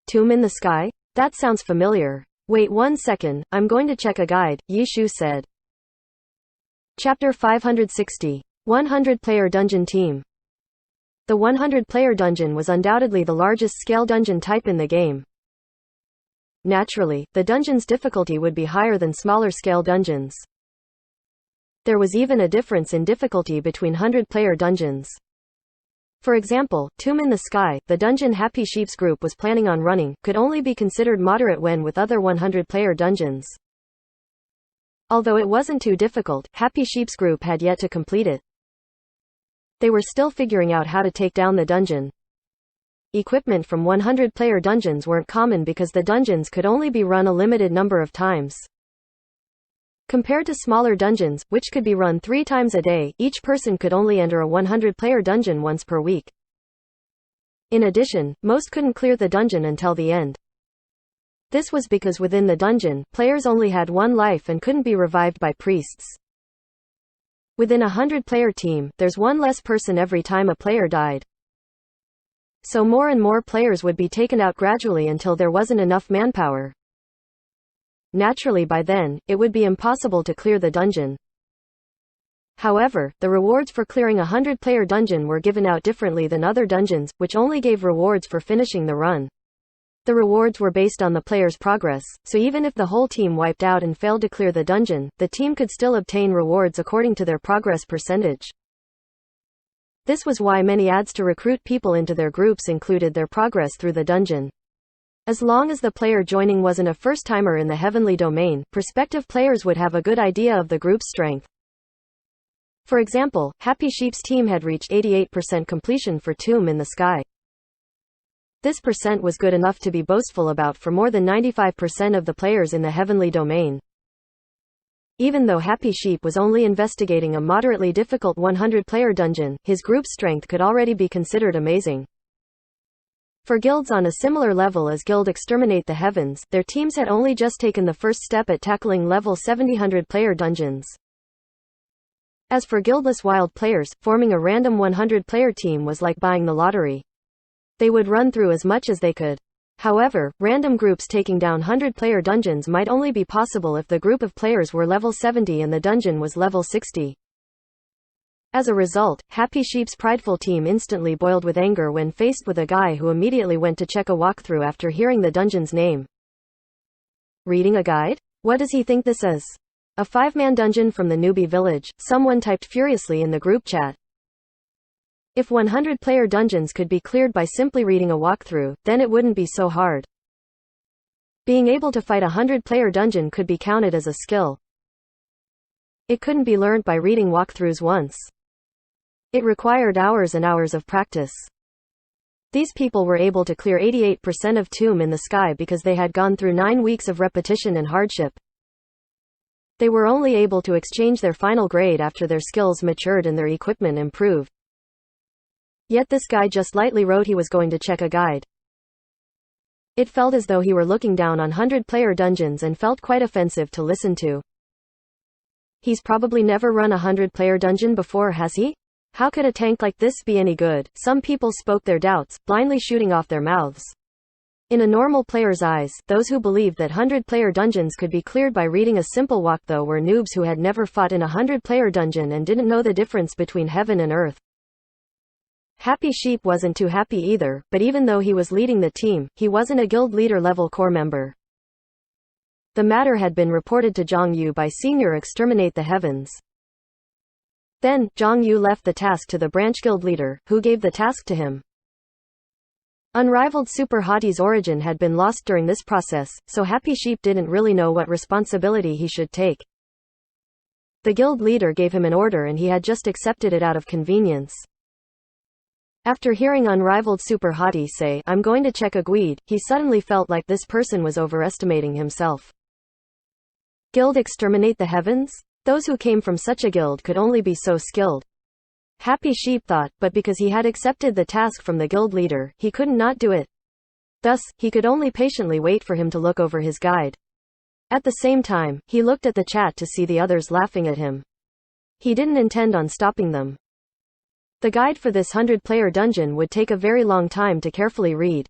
Tomb in the Sky? That sounds familiar. Wait 1 second, I'm going to check a guide, Yi Shu said. Chapter 560. 100-player dungeon team. The 100-player dungeon was undoubtedly the largest scale dungeon type in the game. Naturally, the dungeon's difficulty would be higher than smaller scale dungeons. There was even a difference in difficulty between 100-player dungeons. For example, Tomb in the Sky, the dungeon Happy Sheep's group was planning on running, could only be considered moderate when with other 100-player dungeons. Although it wasn't too difficult, Happy Sheep's group had yet to complete it. They were still figuring out how to take down the dungeon. Equipment from 100-player dungeons weren't common because the dungeons could only be run a limited number of times. Compared to smaller dungeons, which could be run 3 times a day, each person could only enter a 100-player dungeon once per week. In addition, most couldn't clear the dungeon until the end. This was because within the dungeon, players only had 1 life and couldn't be revived by priests. Within a 100-player team, there's 1 less person every time a player died. So more and more players would be taken out gradually until there wasn't enough manpower. Naturally, by then, it would be impossible to clear the dungeon. However, the rewards for clearing a 100-player dungeon were given out differently than other dungeons, which only gave rewards for finishing the run. The rewards were based on the player's progress, so even if the whole team wiped out and failed to clear the dungeon, the team could still obtain rewards according to their progress percentage. This was why many ads to recruit people into their groups included their progress through the dungeon. As long as the player joining wasn't a first-timer in the heavenly domain, prospective players would have a good idea of the group's strength. For example, Happy Sheep's team had reached 88% completion for Tomb in the Sky. This percent was good enough to be boastful about for more than 95% of the players in the heavenly domain. Even though Happy Sheep was only investigating a moderately difficult 100-player dungeon, his group's strength could already be considered amazing. For guilds on a similar level as Guild Exterminate the Heavens, their teams had only just taken the first step at tackling level 70 100-player dungeons. As for guildless wild players, forming a random 100-player team was like buying the lottery. They would run through as much as they could. However, random groups taking down 100-player dungeons might only be possible if the group of players were level 70 and the dungeon was level 60. As a result, Happy Sheep's prideful team instantly boiled with anger when faced with a guy who immediately went to check a walkthrough after hearing the dungeon's name. Reading a guide? What does he think this is? A 5-man dungeon from the newbie village, someone typed furiously in the group chat. If 100-player dungeons could be cleared by simply reading a walkthrough, then it wouldn't be so hard. Being able to fight a 100-player dungeon could be counted as a skill. It couldn't be learned by reading walkthroughs once. It required hours and hours of practice. These people were able to clear 88% of Tomb in the Sky because they had gone through 9 weeks of repetition and hardship. They were only able to exchange their final grade after their skills matured and their equipment improved. Yet this guy just lightly wrote he was going to check a guide. It felt as though he were looking down on 100-player dungeons and felt quite offensive to listen to. He's probably never run a 100-player dungeon before, has he? How could a tank like this be any good? Some people spoke their doubts, blindly shooting off their mouths. In a normal player's eyes, those who believed that 100-player dungeons could be cleared by reading a simple walk though were noobs who had never fought in a 100-player dungeon and didn't know the difference between heaven and earth. Happy Sheep wasn't too happy either, but even though he was leading the team, he wasn't a guild leader level core member. The matter had been reported to Zhang Yu by Senior Exterminate the Heavens. Then, Zhang Yu left the task to the branch guild leader, who gave the task to him. Unrivaled Super Hottie's origin had been lost during this process, so Happy Sheep didn't really know what responsibility he should take. The guild leader gave him an order and he had just accepted it out of convenience. After hearing Unrivaled Super Hottie say, "I'm going to check a guide," he suddenly felt like this person was overestimating himself. Guild exterminate the heavens? Those who came from such a guild could only be so skilled. Happy Sheep thought, but because he had accepted the task from the guild leader, he couldn't not do it. Thus, he could only patiently wait for him to look over his guide. At the same time, he looked at the chat to see the others laughing at him. He didn't intend on stopping them. The guide for this 100-player dungeon would take a very long time to carefully read.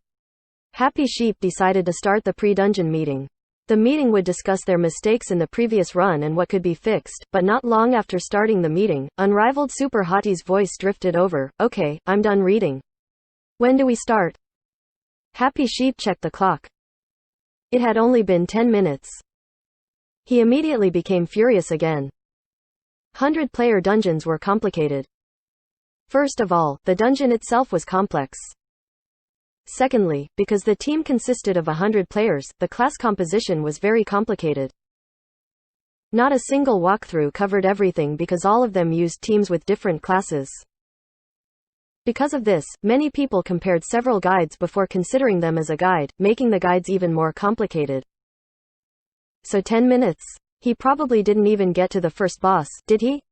Happy Sheep decided to start the pre-dungeon meeting. The meeting would discuss their mistakes in the previous run and what could be fixed, but not long after starting the meeting, Unrivaled Super Hottie's voice drifted over, "Okay, I'm done reading. When do we start?" Happy Sheep checked the clock. It had only been 10 minutes. He immediately became furious again. 100-player dungeons were complicated. First of all, the dungeon itself was complex. Secondly, because the team consisted of 100 players, the class composition was very complicated. Not a single walkthrough covered everything because all of them used teams with different classes. Because of this, many people compared several guides before considering them as a guide, making the guides even more complicated. So 10 minutes. He probably didn't even get to the first boss, did he?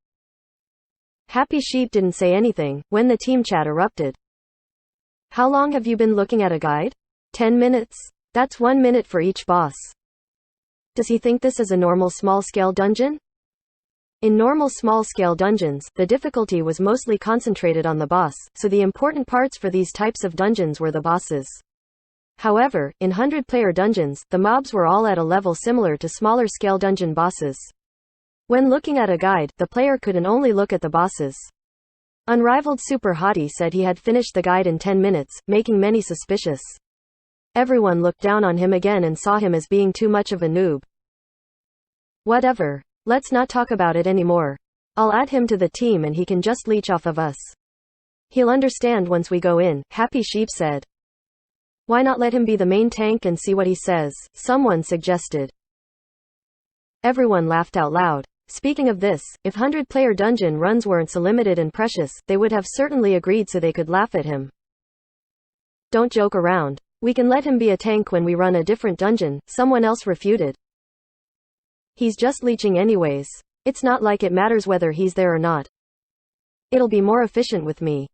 Happy Sheep didn't say anything when the team chat erupted. "How long have you been looking at a guide?" 10 minutes? That's 1 minute for each boss. Does he think this is a normal small-scale dungeon? In normal small-scale dungeons, the difficulty was mostly concentrated on the boss, so the important parts for these types of dungeons were the bosses. However, in 100-player dungeons, the mobs were all at a level similar to smaller-scale dungeon bosses. When looking at a guide, the player couldn't only look at the bosses. Unrivaled Super Hottie said he had finished the guide in 10 minutes, making many suspicious. Everyone looked down on him again and saw him as being too much of a noob. Whatever. Let's not talk about it anymore. I'll add him to the team and he can just leech off of us. He'll understand once we go in, Happy Sheep said. Why not let him be the main tank and see what he says, someone suggested. Everyone laughed out loud. Speaking of this, if 100-player dungeon runs weren't so limited and precious, they would have certainly agreed so they could laugh at him. Don't joke around. We can let him be a tank when we run a different dungeon, someone else refuted. He's just leeching anyways. It's not like it matters whether he's there or not. It'll be more efficient with me.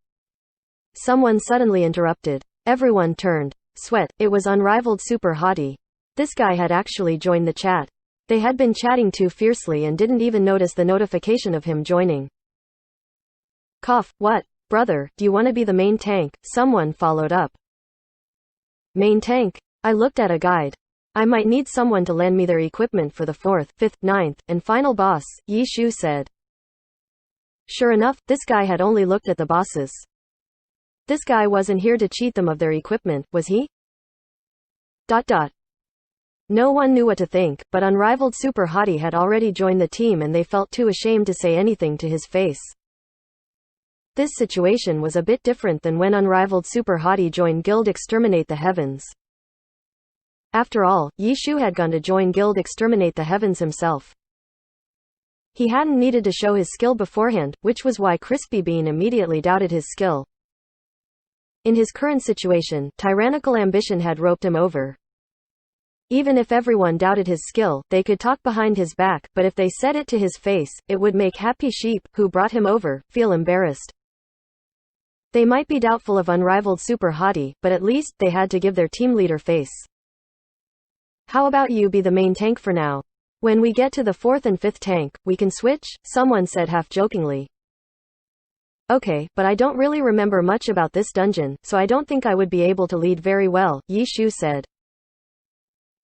Someone suddenly interrupted. Everyone turned. Sweat. It was Unrivaled Super Hottie. This guy had actually joined the chat. They had been chatting too fiercely and didn't even notice the notification of him joining. Cough. What? Brother, do you want to be the main tank? Someone followed up. Main tank? I looked at a guide. I might need someone to lend me their equipment for the 4th, 5th, 9th, and final boss, Yi Shu said. Sure enough, this guy had only looked at the bosses. This guy wasn't here to cheat them of their equipment, was he? ... No one knew what to think, but Unrivaled Super Hottie had already joined the team and they felt too ashamed to say anything to his face. This situation was a bit different than when Unrivaled Super Hottie joined Guild Exterminate the Heavens. After all, Yi Shu had gone to join Guild Exterminate the Heavens himself. He hadn't needed to show his skill beforehand, which was why Crispy Bean immediately doubted his skill. In his current situation, tyrannical ambition had roped him over. Even if everyone doubted his skill, they could talk behind his back, but if they said it to his face, it would make Happy Sheep, who brought him over, feel embarrassed. They might be doubtful of Unrivaled Super Hottie, but at least, they had to give their team leader face. How about you be the main tank for now? When we get to the 4th and 5th tank, we can switch, someone said half-jokingly. Okay, but I don't really remember much about this dungeon, so I don't think I would be able to lead very well, Yi Shu said.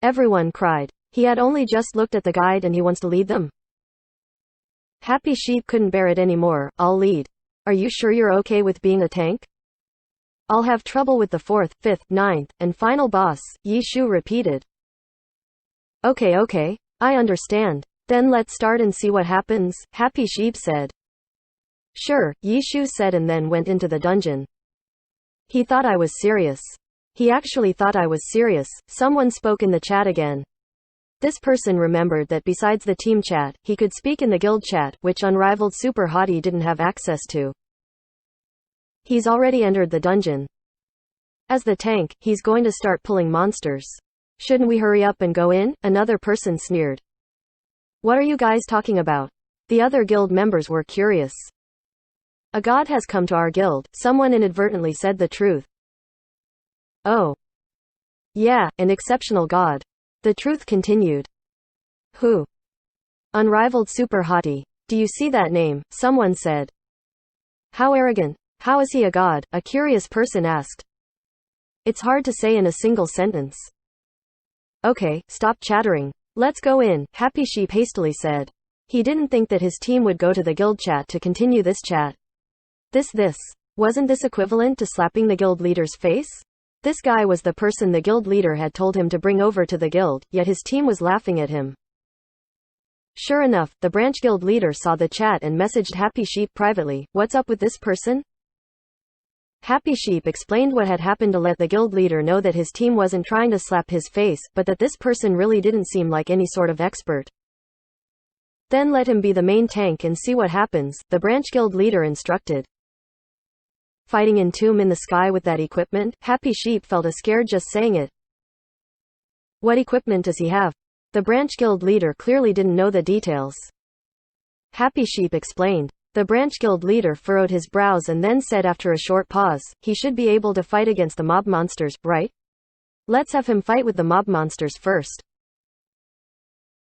Everyone cried. He had only just looked at the guide and he wants to lead them? Happy Sheep couldn't bear it anymore. I'll lead. Are you sure you're okay with being a tank? I'll have trouble with the 4th, 5th, 9th, and final boss, Yi Shu repeated. Okay, I understand. Then let's start and see what happens, Happy Sheep said. Sure, Yi Shu said and then went into the dungeon. He thought I was serious. He actually thought I was serious. Someone spoke in the chat again. This person remembered that besides the team chat, he could speak in the guild chat, which unrivaled Super Hottie didn't have access to. He's already entered the dungeon. As the tank, he's going to start pulling monsters. Shouldn't we hurry up and go in? Another person sneered. What are you guys talking about? The other guild members were curious. A god has come to our guild, someone inadvertently said the truth. Oh. Yeah, an exceptional god. The truth continued. Who? Unrivaled Super Hottie. Do you see that name? Someone said. How arrogant. How is he a god? A curious person asked. It's hard to say in a single sentence. Okay, stop chattering. Let's go in, Happy Sheep hastily said. He didn't think that his team would go to the guild chat to continue this chat. This. Wasn't this equivalent to slapping the guild leader's face? This guy was the person the guild leader had told him to bring over to the guild, yet his team was laughing at him. Sure enough, the branch guild leader saw the chat and messaged Happy Sheep privately. What's up with this person? Happy Sheep explained what had happened to let the guild leader know that his team wasn't trying to slap his face, but that this person really didn't seem like any sort of expert. Then let him be the main tank and see what happens, the branch guild leader instructed. Fighting in Tomb in the Sky with that equipment? Happy Sheep felt scared just saying it. What equipment does he have? The branch guild leader clearly didn't know the details. Happy Sheep explained. The branch guild leader furrowed his brows and then said after a short pause, he should be able to fight against the mob monsters, right? Let's have him fight with the mob monsters first.